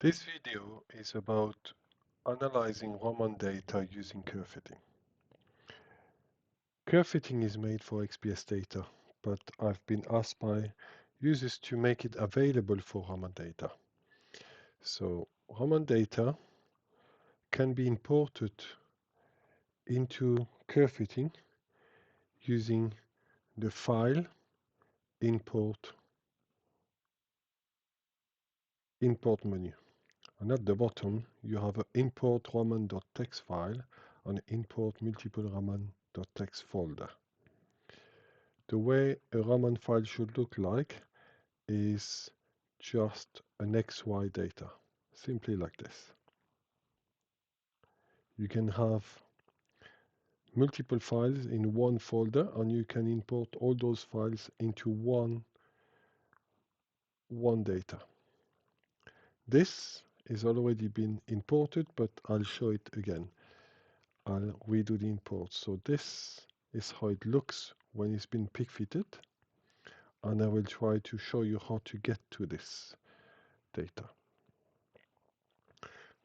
This video is about analyzing Raman data using KherveFitting. KherveFitting is made for XPS data, but I've been asked by users to make it available for Raman data. So Raman data can be imported into KherveFitting using the file import menu. And at the bottom, you have an import raman.txt file and import multiple raman.txt folder. The way a Raman file should look like is just an XY data, simply like this. You can have multiple files in one folder and you can import all those files into one data. This is already been imported, but I'll show it again. I'll redo the import. So this is how it looks when it's been pick fitted, and I will try to show you how to get to this data.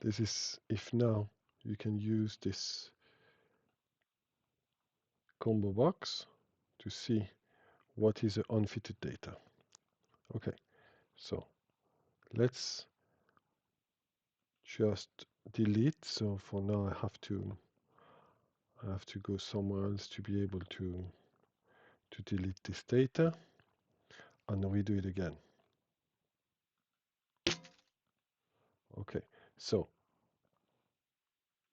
This is if now you can use this combo box to see what is the unfitted data. Okay, so let's just delete. So for now I have to go somewhere else to be able to delete this data and redo it again. Okay, so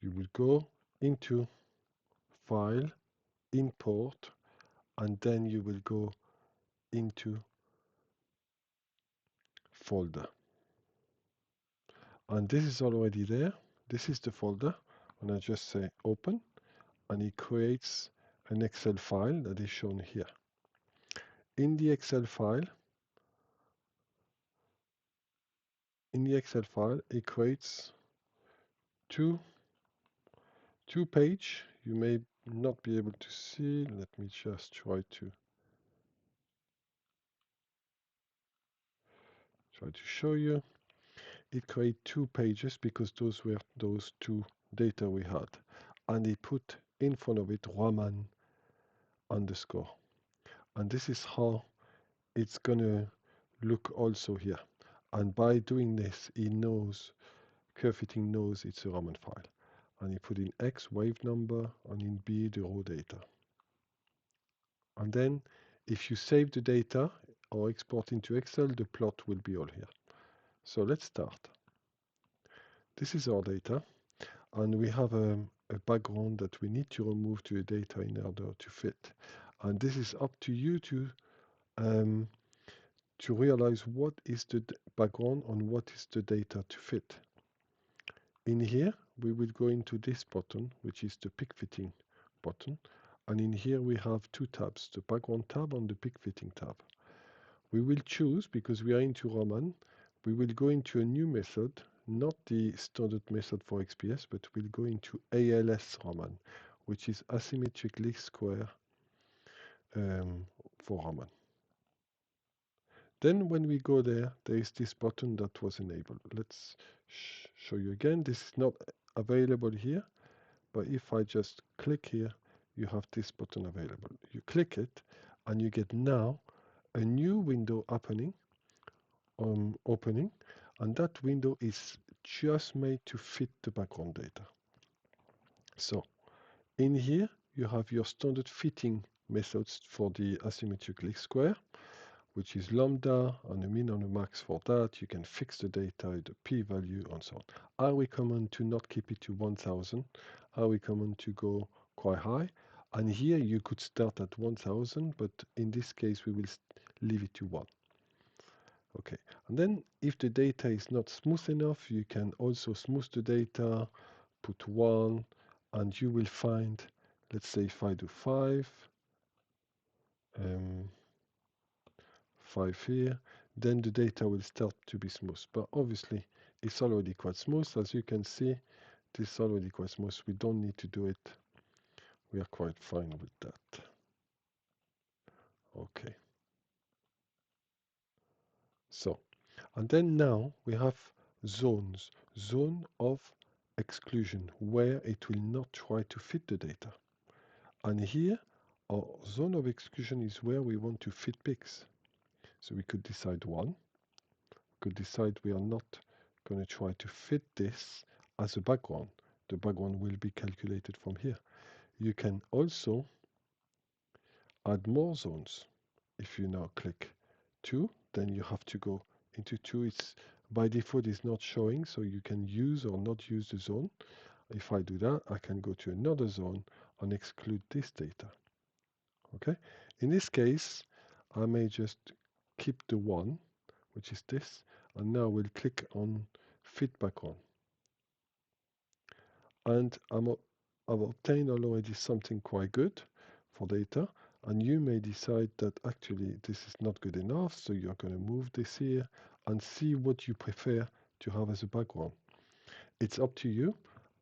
you will go into File, Import, and then you will go into Folder. And this is already there. This is the folder. And I just say Open, and it creates an Excel file that is shown here. In the Excel file, it creates two page. You may not be able to see. Let me just try to show you. It creates 2 pages because those were those 2 data we had. And it put in front of it Raman underscore. And this is how it's going to look also here. And by doing this, KherveFitting knows it's a Raman file. And you put in X wave number and in B the raw data. And then if you save the data or export into Excel, the plot will be all here. So let's start. This is our data, and we have a background that we need to remove to the data in order to fit. And this is up to you to realize what is the background and what is the data to fit. In here, we will go into this button, which is the pick fitting button. And in here, we have 2 tabs, the background tab and the pick fitting tab. We will choose, because we are into Raman, we will go into a new method, not the standard method for XPS, but we'll go into ALS Raman, which is asymmetric least square for Raman. Then when we go there, there is this button that was enabled. Let's show you again. This is not available here, but if I just click here, you have this button available. You click it, and you get now a new window opening, and that window is just made to fit the background data. So in here, you have your standard fitting methods for the asymmetric least square, which is lambda and a min and a max for that. You can fix the data, the p-value, and so on. I recommend to not keep it to 1000. I recommend to go quite high. And here you could start at 1000, but in this case, we will leave it to 1. Okay, and then if the data is not smooth enough, you can also smooth the data, put 1, and you will find, let's say if I do 5, 5 here, then the data will start to be smooth. But obviously, it's already quite smooth. As you can see, this is already quite smooth. We don't need to do it. We are quite fine with that. Okay. So, and then now we have zones, zone of exclusion, where it will not try to fit the data. And here, our zone of exclusion is where we want to fit pics. So we could decide one, could decide we are not going to try to fit this as a background. The background will be calculated from here. You can also add more zones. If you now click 2, then you have to go into 2. It's by default is not showing, so you can use or not use the zone. If I do that, I can go to another zone and exclude this data. Okay? In this case, I may just keep the 1, which is this, and now we'll click on Fit Background. And I've obtained already something quite good for data, and you may decide that actually this is not good enough, so you're going to move this here and see what you prefer to have as a background. It's up to you.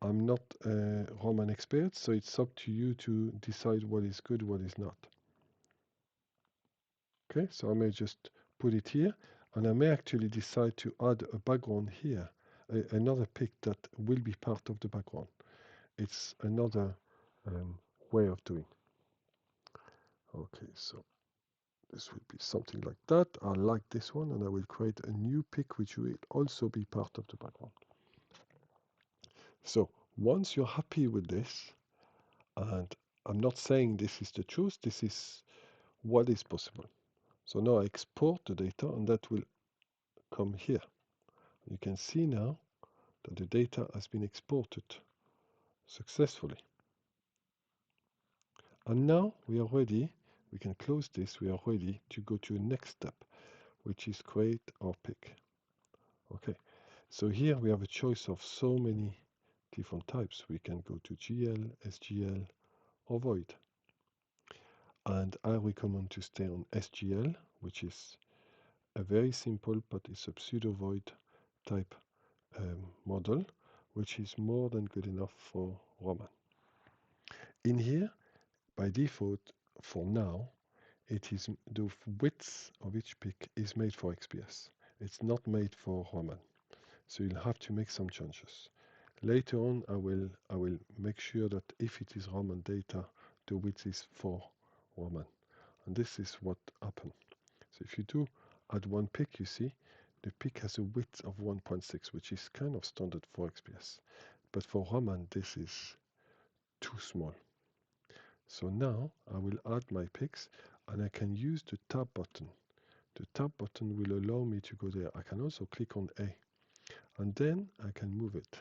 I'm not a Raman expert, so it's up to you to decide what is good, what is not. Okay, so I may just put it here, and I may actually decide to add a background here, another pic that will be part of the background. It's another way of doing. Okay, so this will be something like that. I like this one, and I will create a new pic which will also be part of the background. So once you're happy with this, and I'm not saying this is the truth, this is what is possible. So now I export the data, and that will come here. You can see now that the data has been exported successfully. And now we are ready, we can close this, we are ready to go to the next step, which is create our pic. Okay, so here we have a choice of so many different types. We can go to GL, SGL, or void. And I recommend to stay on SGL, which is a very simple, but it's a pseudo void type model, which is more than good enough for Raman. In here, by default, for now, it is the width of each pic is made for XPS. It's not made for Raman. So you'll have to make some changes. Later on, I will make sure that if it is Raman data, the width is for Raman. And this is what happened. So if you do add one pic, you see, the pic has a width of 1.6, which is kind of standard for XPS. But for Raman, this is too small. So now I will add my pics, and I can use the tab button. The tab button will allow me to go there. I can also click on A, and then I can move it.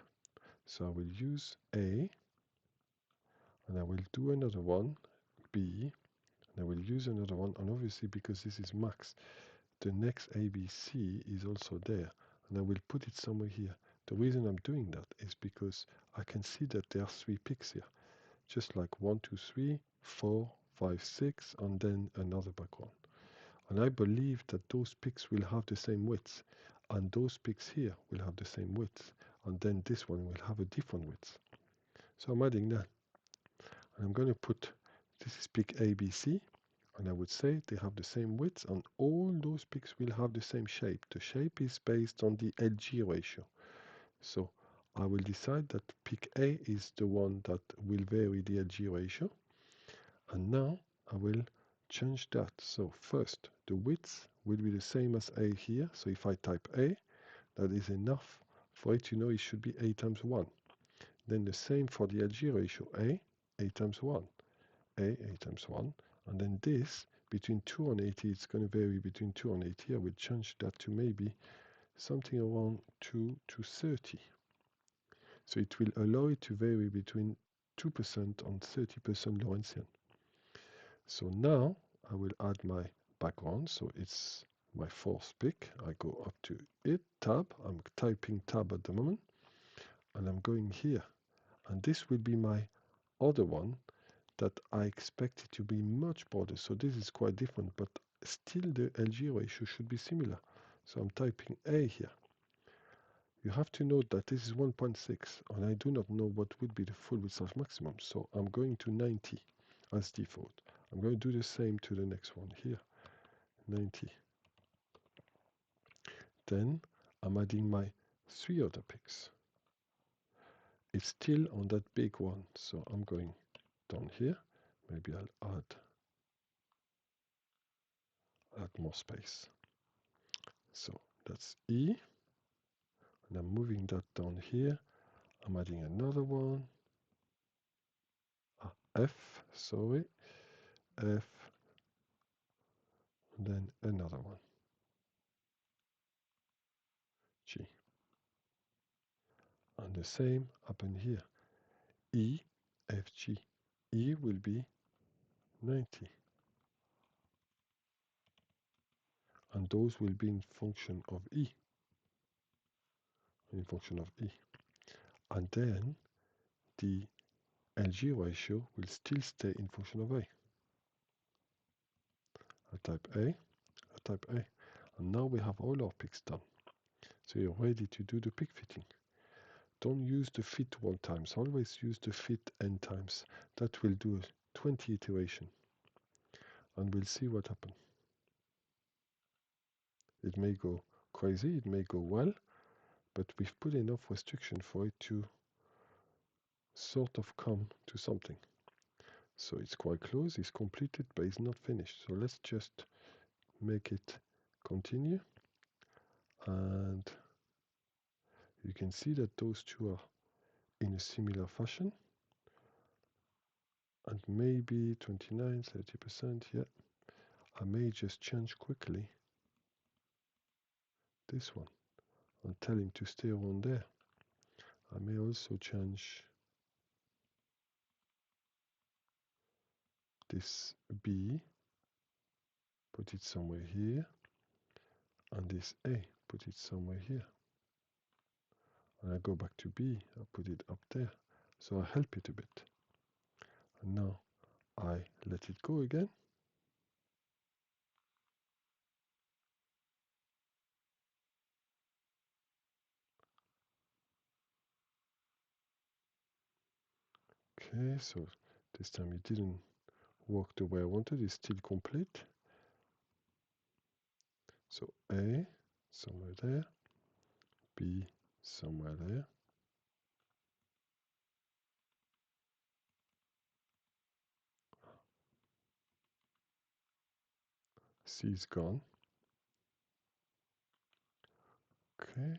So I will use A, and I will do another one, B, and I will use another one, and obviously because this is max, the next ABC is also there, and I will put it somewhere here. The reason I'm doing that is because I can see that there are 3 pics here, just like 1, 2, 3, 4, 5, 6, and then another background. And I believe that those pics will have the same width, and those pics here will have the same width, and then this one will have a different width. So I'm adding that. And I'm going to put, this is pic ABC, and I would say they have the same width, and all those pics will have the same shape. The shape is based on the LG ratio. So I will decide that pic A is the one that will vary the LG ratio. And now I will change that. So first, the width will be the same as A here. So if I type A, that is enough for it to know it should be A times 1. Then the same for the LG ratio, A times 1. A times 1, and then this between 2 and 80, it's going to vary between 2 and 80. I will change that to maybe something around 2 to 30. So it will allow it to vary between 2% and 30% Lorentzian. So now I will add my background. So it's my fourth pic. I go up to it, tab. I'm typing tab at the moment, and I'm going here. And this will be my other one that I expect it to be much broader. So this is quite different, but still the LG ratio should be similar. So I'm typing A here. You have to note that this is 1.6, and I do not know what would be the full width maximum. So I'm going to 90 as default. I'm going to do the same to the next one here, 90. Then I'm adding my 3 other pigs. It's still on that big one, so I'm going down here. Maybe I'll add more space. So that's E, and I'm moving that down here. I'm adding another one. F, sorry, F, and then another one, G. And the same happen here. E, F, G. E will be 90. And those will be in function of E. In function of E. And then the LG ratio will still stay in function of A. I type A, I type A. And now we have all our picks done. So you're ready to do the pick fitting. Don't use the fit 1 times, always use the fit n times. That will do 20 iteration. And we'll see what happens. It may go crazy, it may go well, but we've put enough restriction for it to sort of come to something. So it's quite close, it's completed, but it's not finished. So let's just make it continue. And you can see that those two are in a similar fashion. And maybe 29, 30%, yeah. I may just change quickly this one and tell him to stay around there. I may also change this B, put it somewhere here, and this A, put it somewhere here. And I go back to B, I put it up there. So I help it a bit. And now I let it go again. Okay, so this time it didn't work the way I wanted, it's still complete. So A, somewhere there, B, somewhere there. C is gone. Okay,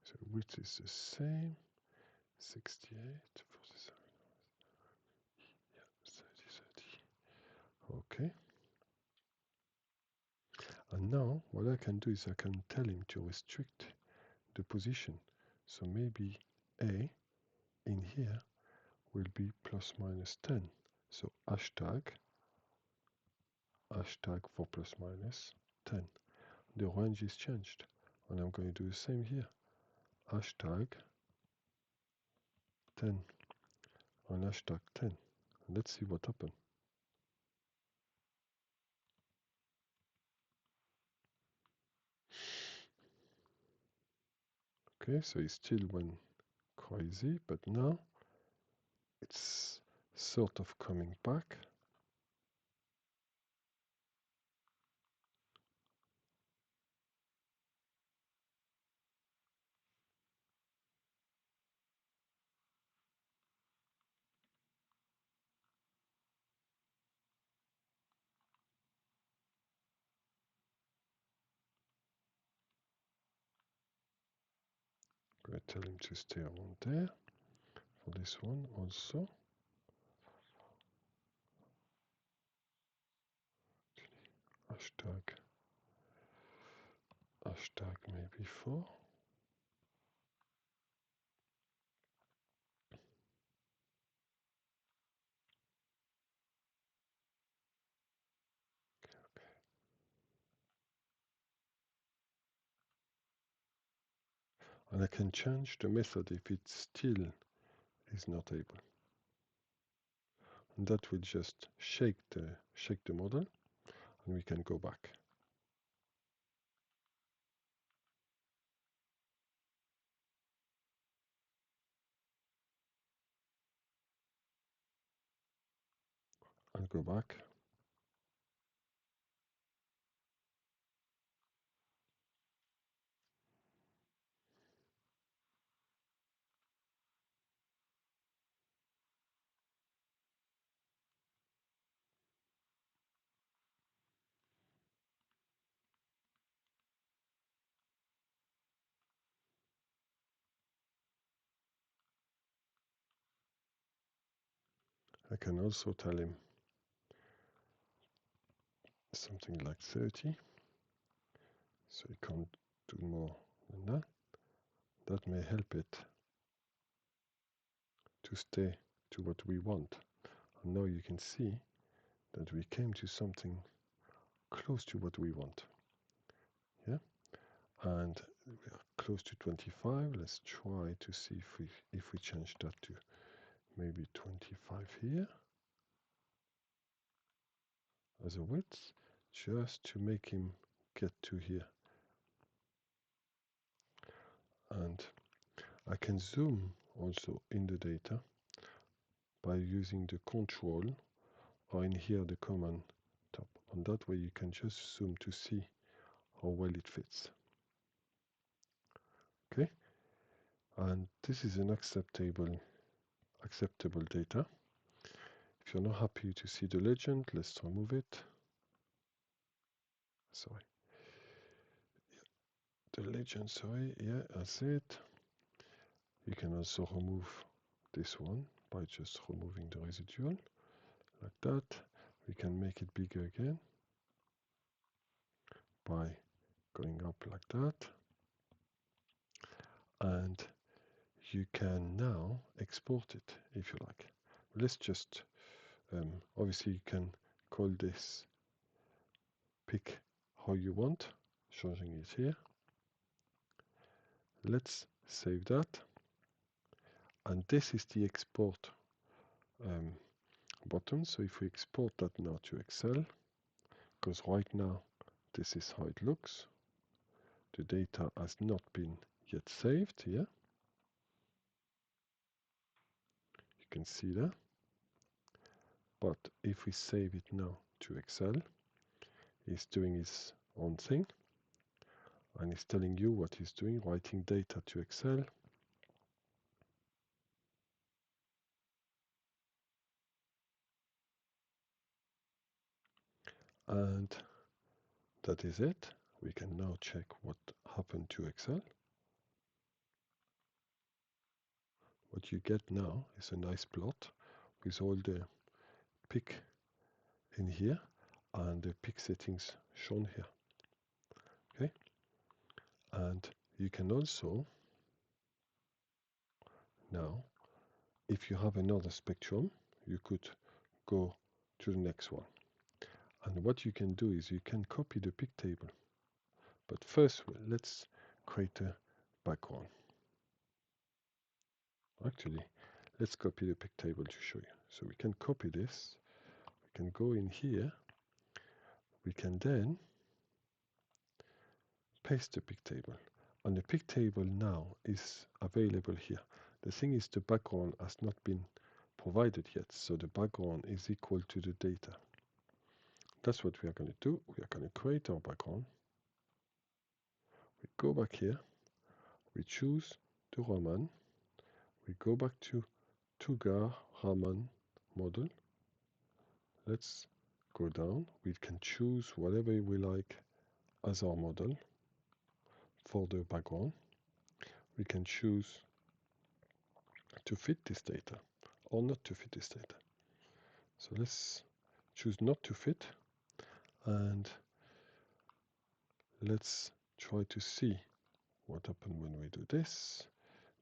so width is the same, 68, 47, yeah, 30, 30. Okay. And now what I can do is I can tell him to restrict the position. So maybe A in here will be plus minus 10. So hashtag for plus minus 10. The range is changed. And I'm going to do the same here. Hashtag 10 and hashtag 10. And let's see what happens. Okay, so it still went crazy, but now it's sort of coming back. I'm going to tell him to stay around there. For this one also. Hashtag maybe 4. And I can change the method if it still is not able. And that will just shake the model, and we can go back. And go back. I can also tell him something like 30, so he can't do more than that. That may help it to stay to what we want. And now you can see that we came to something close to what we want. Yeah, and we are close to 25. Let's try to see if we change that to maybe 25 here as a width, just to make him get to here. And I can zoom also in the data by using the control, or in here the command tab. And that way you can just zoom to see how well it fits. Okay, and this is an acceptable data. If you're not happy to see the legend, let's remove it. Sorry, the legend, sorry, yeah, that's it. You can also remove this one by just removing the residual, like that. We can make it bigger again by going up like that. And you can now export it if you like. Let's just, obviously you can call this pick how you want, changing it here. Let's save that. And this is the export button. So if we export that now to Excel, because right now this is how it looks. The data has not been yet saved here. You can see that. But if we save it now to Excel, it's doing its own thing. And it's telling you what it's doing, writing data to Excel. And that is it. We can now check what happened to Excel. What you get now is a nice plot with all the pick in here and the pick settings shown here. Okay, and you can also now, if you have another spectrum, you could go to the next one. And what you can do is you can copy the pick table. But first, let's create a background. Actually, let's copy the pick table to show you. So we can copy this. We can go in here. We can then paste the pick table. And the pick table now is available here. The thing is the background has not been provided yet. So the background is equal to the data. That's what we are going to do. We are going to create our background. We go back here. We choose the Raman. We go back to Tugar Raman model. Let's go down. We can choose whatever we like as our model for the background. We can choose to fit this data or not to fit this data. So let's choose not to fit, and let's try to see what happens when we do this.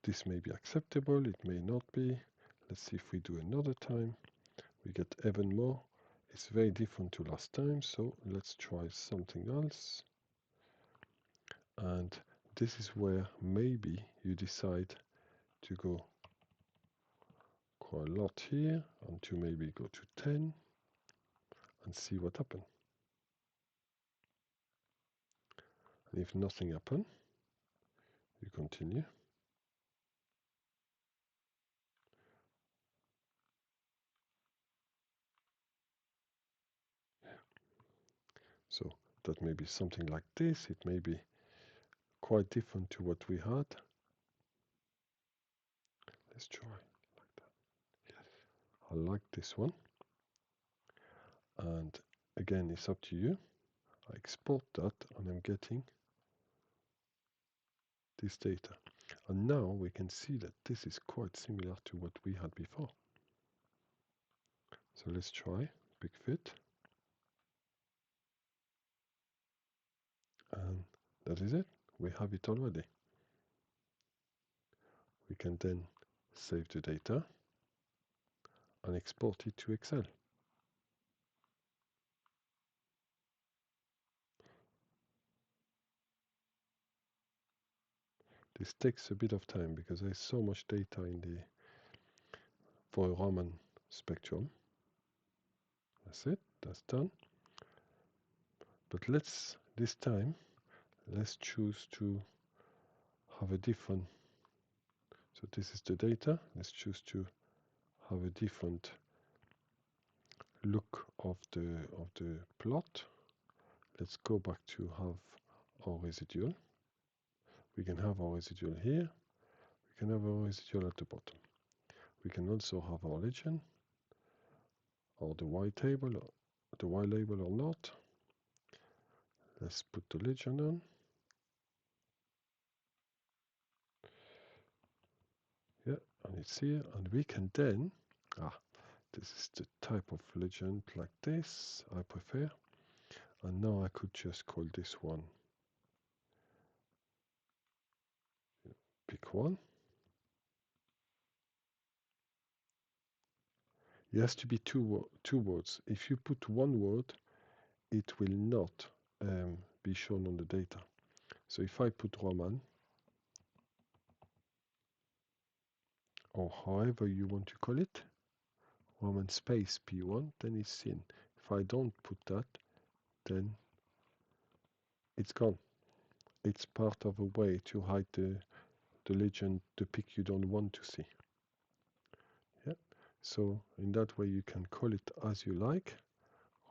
This may be acceptable, it may not be. Let's see if we do another time. We get even more. It's very different to last time, so let's try something else. And this is where maybe you decide to go quite a lot here and to maybe go to 10 and see what happens. And if nothing happens, you continue. So that may be something like this. It may be quite different to what we had. Let's try like that. Yes, I like this one. And again, it's up to you. I export that and I'm getting this data. And now we can see that this is quite similar to what we had before. So let's try big fit, and that is it. We have it already. We can then save the data and export it to Excel. This takes a bit of time because there's so much data in the for a Raman spectrum. That's it, that's done. But this time, let's choose to have a different, so this is the data, let's choose to have a different look of the plot. Let's go back to have our residual. We can have our residual here. We can have our residual at the bottom. We can also have our legend or the Y table, or the Y label or not. Let's put the legend on. Yeah, and it's here. And we can then, this is the type of legend like this, I prefer. And now I could just call this one pick one. It has to be two words. If you put one word, it will not be shown on the data. So if I put Raman, or however you want to call it, Raman space P1, then it's seen. If I don't put that, then it's gone. It's part of a way to hide the legend, the pick you don't want to see. Yeah. So in that way you can call it as you like,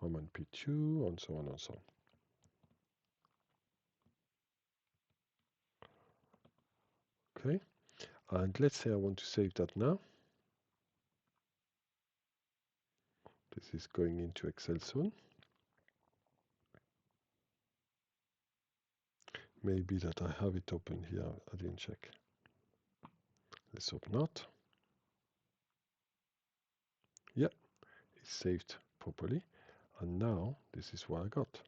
Raman P2, and so on and so on. Okay. And let's say I want to save that now. This is going into Excel soon. Maybe that I have it open here, I didn't check. Let's hope not. Yeah, it's saved properly. And now this is what I got.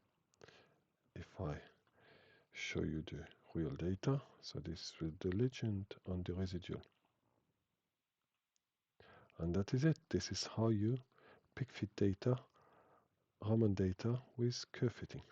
If I show you the real data, so this is with the legend and the residual. And that is it. This is how you pick fit data, Raman data with KherveFitting.